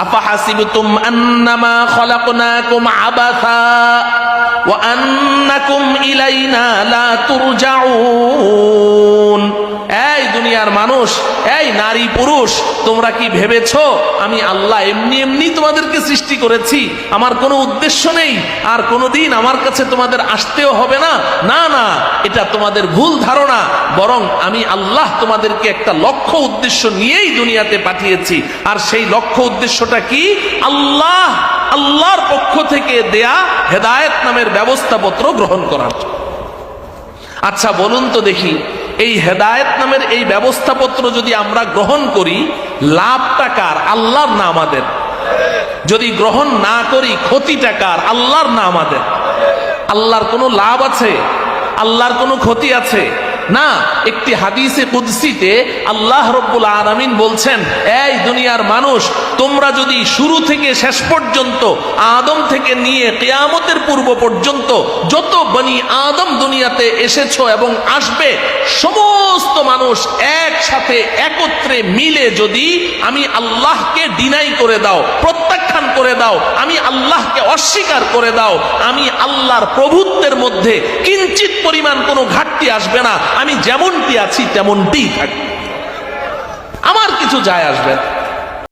আফাহাসিবতুম আন্নামা খালাকনাকুম আবাসা ওয়া আন্নাকুম ইলাইনা লা তুরজাউন। এই দুনিয়ার মানুষ, এই নারী পুরুষ, তোমরা কি ভেবেছো আমি আল্লাহ এমনি এমনি তোমাদেরকে সৃষ্টি করেছি, আমার কোনো উদ্দেশ্য নেই, আর কোনোদিন আমার কাছে তোমাদের আসতেও হবে না? না না, এটা তোমাদের ভুল ধারণা। বরং আমি আল্লাহ তোমাদেরকে একটা লক্ষ্য উদ্দেশ্য নিয়েই দুনিয়াতে পাঠিয়েছি। আর সেই লক্ষ্য উদ্দেশ্যটা কি? আল্লাহর পক্ষ থেকে দেয়া হেদায়েত নামের ব্যবস্থাপত্র গ্রহণ করার। আচ্ছা বলুন তো দেখি, এই হেদায়েত নামের এই ব্যবস্থাপত্র যদি আমরা গ্রহণ করি, লাভটা কার? আল্লাহর না আমাদের? যদি গ্রহণ না করি, ক্ষতিটা কার? আল্লাহর না আমাদের? আল্লাহর কোনো লাভ আছে? আল্লাহর কোনো ক্ষতি আছে? না। একটি হাদিসে কুদসিতে আল্লাহ রব্বুল আলামিন বলছেন, এই দুনিয়ার মানুষ, তোমরা যদি শুরু থেকে শেষ পর্যন্ত, আদম থেকে নিয়ে কিয়ামতের পূর্ব পর্যন্ত যত বনি আদম দুনিয়াতে এসেছো এবং আসবে, সমস্ত মানুষ একসাথে একত্রে মিলে যদি আমি আল্লাহকে ডিনাই করে দাও, প্রত্যাখ্যান করে দাও, আমি আল্লাহকে অস্বীকার করে দাও, আমি আল্লাহর প্রভুত্বের মধ্যে কিঞ্চিত পরিমাণ কোনো ঘাটতি আসবে না। আমি যেমনটি আছি তেমনটি থাকবে, আমার কিছু যায় আসবে না।